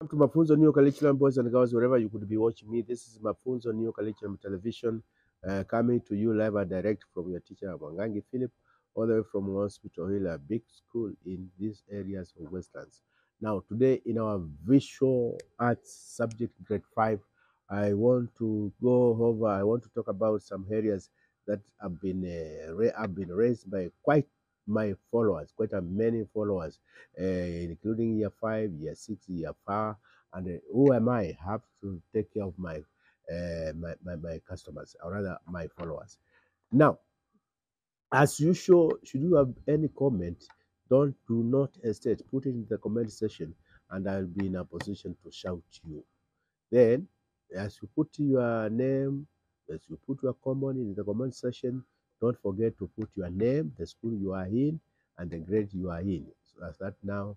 Welcome to Mafunzo New Curriculum, boys and girls, wherever you could be watching me. This is Mafunzo New Curriculum Television, coming to you live and direct from your teacher, Mwangangi Philip, all the way from Hospital Hill, a big school in these areas of Westlands. Now, today in our visual arts subject, grade 5, I want to talk about some areas that have been raised by quite my followers, quite a many followers, including year 5, year 6, year 4, and who am I have to take care of my customers, or rather my followers. Now, as usual, should you have any comment, do not hesitate, put it in the comment section, and I'll be in a position to shout you. Then, as you put your name, as you put your comment in the comment section, don't forget to put your name, the school you are in, and the grade you are in. So as that now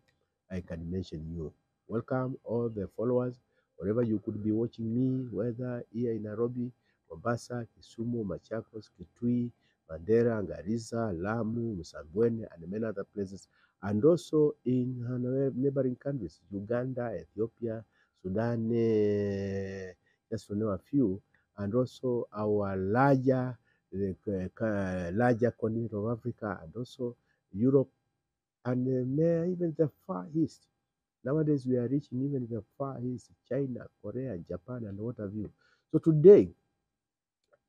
I can mention you. Welcome all the followers, wherever you could be watching me, whether here in Nairobi, Mombasa, Kisumu, Machakos, Kitui, Mandera, Garissa, Lamu, Msambweni, and many other places, and also in neighboring countries, Uganda, Ethiopia, Sudan, just to name a few, and also our larger continent of Africa, and also Europe, and even the Far East. Nowadays, we are reaching even the Far East, China, Korea, Japan, and what have you. So today,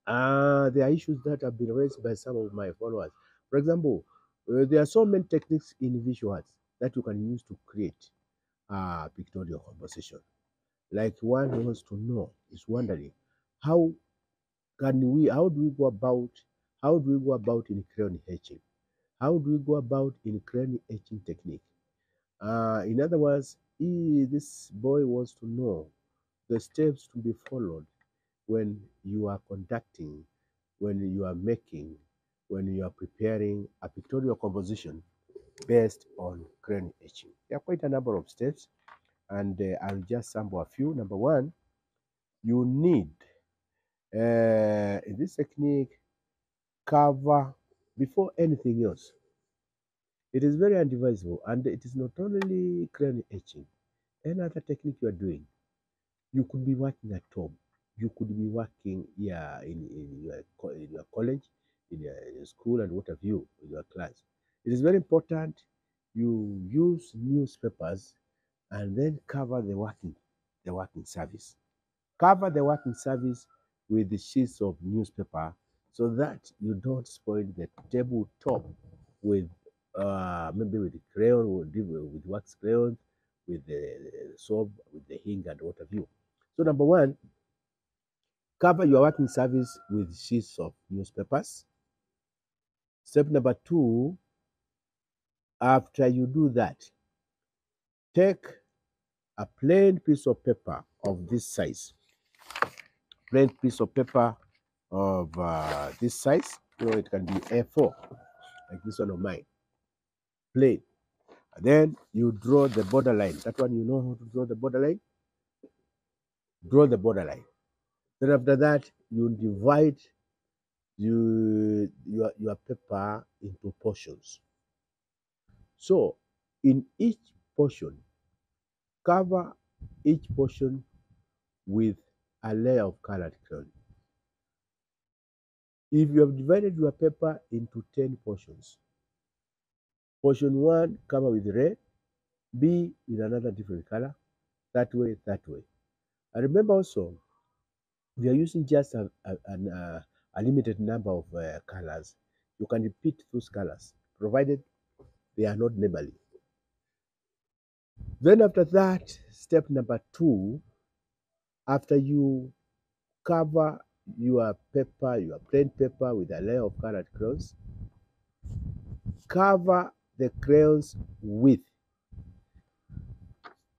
there are issues that have been raised by some of my followers. For example, there are so many techniques in visual arts that you can use to create pictorial composition. Like one wants to know, is wondering, how how do we go about, in crayon etching? How do we go about in crayon etching technique? In other words, this boy wants to know the steps to be followed when you are conducting, when you are making, when you are preparing a pictorial composition based on crayon etching. There are quite a number of steps, and I'll just sample a few. Number one, you need, in this technique, cover before anything else. It is very advisable, and it is not only crayon etching. Any other technique you are doing, you could be working at home. You could be working here in your college, in your school, and what have you, in your class. It is very important you use newspapers and then cover the working surface. Cover the working surface with the sheets of newspaper so that you don't spoil the tabletop with maybe with the crayon, with wax crayons, with the soap, with the ink, and what have you. So number one, cover your working surface with sheets of newspapers. Step number two, after you do that, take a plain piece of paper of this size. Plain piece of paper of this size. It can be A4, like this one of mine. Plain. And then you draw the borderline. That one, you know how to draw the borderline? Draw the borderline. Then after that, you divide your paper into portions. So in each portion, cover each portion with a layer of colored crayon. If you have divided your paper into 10 portions, portion 1 cover with red, B with another different color, that way, that way. And remember also, we are using just a limited number of colors. You can repeat those colors, provided they are not neighborly. Then after that, step number 2, after you cover your paper, your plain paper with a layer of colored crayons, cover the crayons with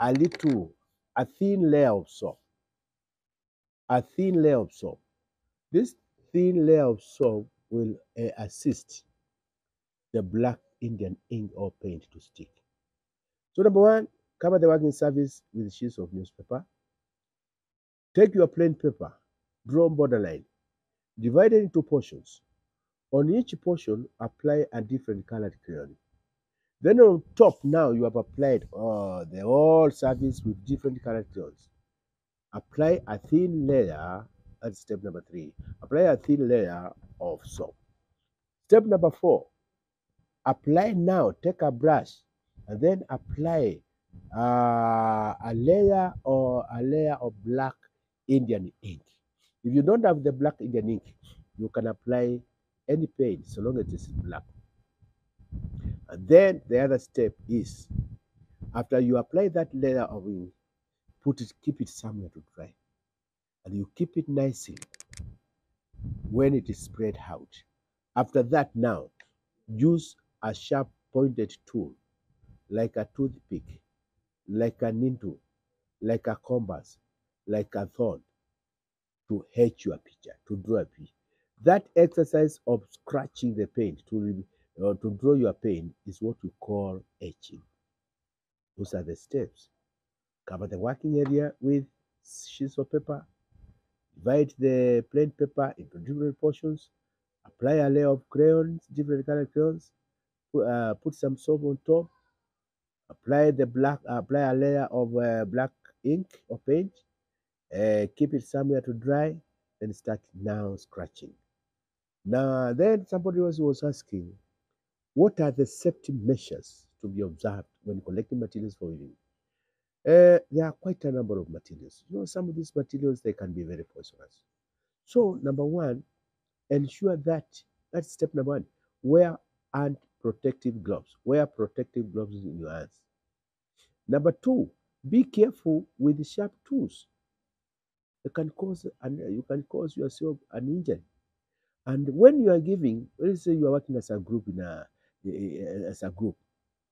a thin layer of soap. A thin layer of soap. This thin layer of soap will assist the black Indian ink or paint to stick. So number 1, cover the working surface with sheets of newspaper. Take your plain paper, draw borderline, divide it into portions. On each portion, apply a different colored crayon. Then on top, now you have applied the whole surface with different characters. Apply a thin layer. That's step number 3. Apply a thin layer of soap. Step number 4. Apply now. Take a brush and then apply a layer of black Indian ink. If you don't have the black Indian ink, you can apply any paint so long as it is black. And then the other step is after you apply that layer of ink, keep it somewhere to dry, and you keep it nicely when it is spread out. After that, now use a sharp pointed tool like a toothpick, like a needle, like a compass, like a thorn to etch your picture, to draw a picture. That exercise of scratching the paint to draw your paint is what we call etching. Those are the steps. Cover the working area with sheets of paper. Divide the plain paper into different portions. Apply a layer of crayons, different colored crayons. Put some soap on top. Apply a layer of black ink or paint. Keep it somewhere to dry. Then start now scratching. Now, then somebody else was asking, what are the safety measures to be observed when collecting materials for weaving? There are quite a number of materials. Some of these materials they can be very poisonous. So, number one, ensure that's step number one. Wear hand protective gloves. Wear protective gloves in your hands. Number two, be careful with sharp tools. You can cause yourself an injury. And when you are giving, let's say you are working as a group as a group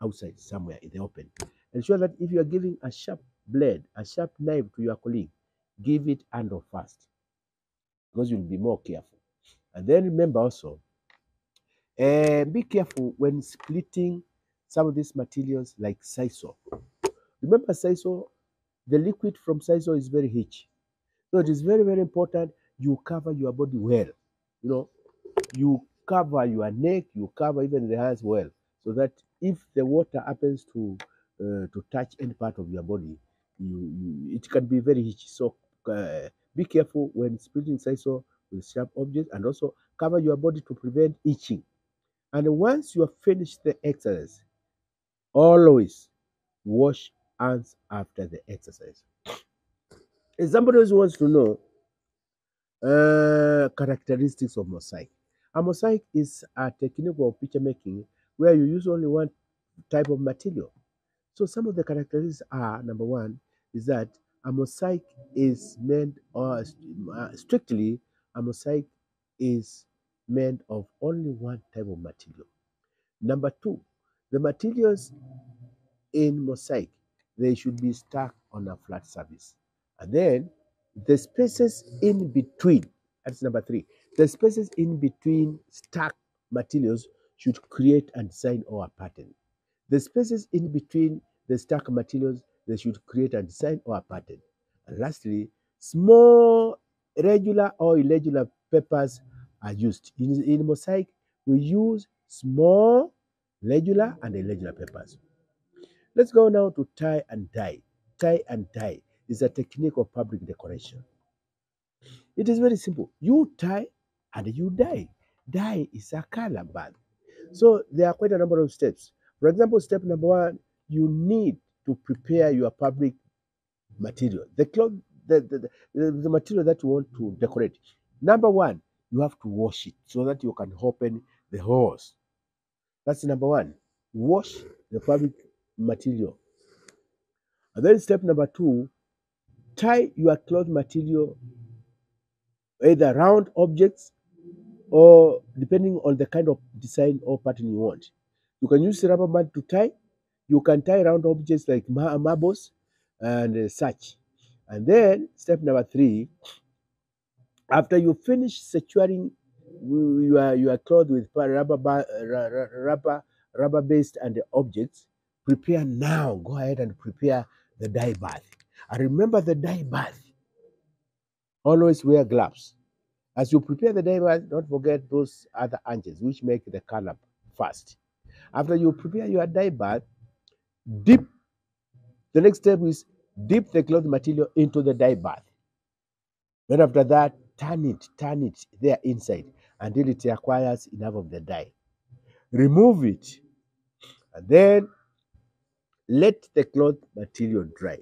outside somewhere in the open, ensure that if you are giving a sharp blade, a sharp knife to your colleague, give it handle first because you'll be more careful. And then remember also, be careful when splitting some of these materials like sisal. Remember sisal, the liquid from sisal is very rich. So it is very, very important you cover your body well. You know, you cover your neck, you cover even the hands well, so that if the water happens to touch any part of your body, it can be very itchy. So be careful when splitting sisal with sharp objects, and also cover your body to prevent itching. And once you have finished the exercise, always wash hands after the exercise. If somebody else wants to know characteristics of mosaic. A mosaic is a technique of picture making where you use only one type of material. So some of the characteristics are number one is that a mosaic is meant, or strictly, a mosaic is meant of only one type of material. Number two, the materials in mosaic they should be stuck on a flat surface. And then the spaces in between, that's number three, the spaces in between stacked materials should create a design or a pattern. The spaces in between the stacked materials, they should create a design or a pattern. And lastly, small regular or irregular papers are used. In mosaic, we use small regular and irregular papers. Let's go now to tie and dye. Tie and dye is a technique of fabric decoration. It is very simple. You tie and you dye. Dye is a color bath. So there are quite a number of steps. For example, step number one, you need to prepare your fabric material, the cloth, the material that you want to decorate. Number one, you have to wash it so that you can open the holes. That's number one. Wash the fabric material. And then step number two, tie your cloth material either round objects or depending on the kind of design or pattern you want. You can use rubber band to tie. You can tie round objects like marbles and such. And then step number three, after you finish securing your cloth with rubber based and objects, prepare now. Go ahead and prepare the dye bath. And remember the dye bath. Always wear gloves. As you prepare the dye bath, don't forget those other angles which make the color fast. After you prepare your dye bath, dip. The next step is dip the cloth material into the dye bath. Then after that, turn it there inside until it acquires enough of the dye. Remove it, and then let the cloth material dry.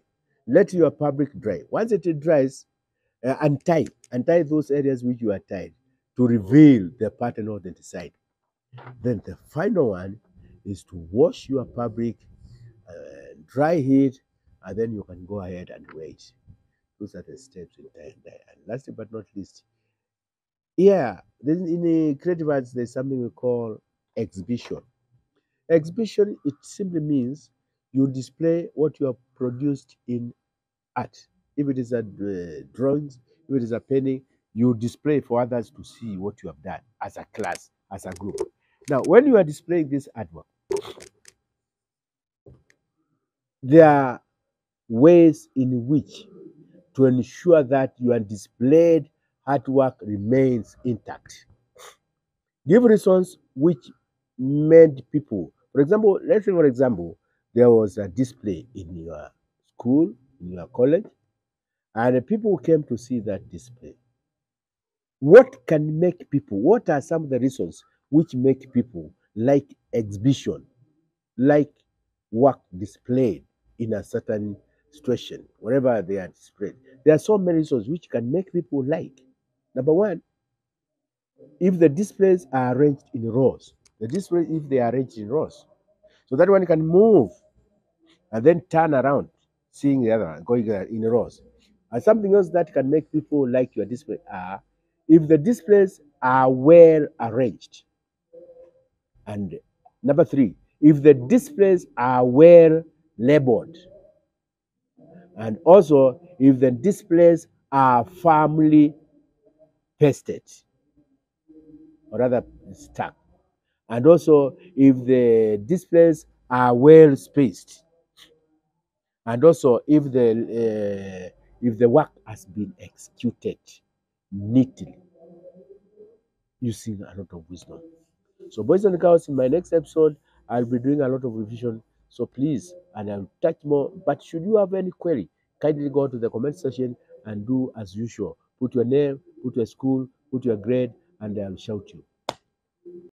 Let your fabric dry. Once it dries, untie those areas which you are tied to reveal the pattern on the side. Then the final one is to wash your fabric, dry it, and then you can go ahead and wait. Those are the steps in tie and dye. And last but not least, yeah, in the creative arts, there's something we call exhibition. Exhibition, it simply means you display what you have produced in art. If it is a drawings, if it is a painting, you display for others to see what you have done as a class, as a group. Now, when you are displaying this artwork, there are ways in which to ensure that your displayed artwork remains intact. Give reasons which made people, for example, let's say, for example, there was a display in your school, in your college, and people came to see that display. What are some of the reasons which make people like exhibition, like work displayed in a certain situation, wherever they are displayed? There are so many reasons which can make people like. Number one, if the displays are arranged in rows, the displays, if they are arranged in rows, so that one can move and then turn around, seeing the other one going in rows. And something else that can make people like your display are if the displays are well arranged. And number three, if the displays are well labeled. And also, if the displays are firmly pasted, or rather stuck. And also, if the displays are well spaced. And also, if the work has been executed neatly using a lot of wisdom. So, boys and girls, in my next episode, I'll be doing a lot of revision. So, please, and I'll touch more. But should you have any query, kindly go to the comment section and do as usual. Put your name, put your school, put your grade, and I'll shout you.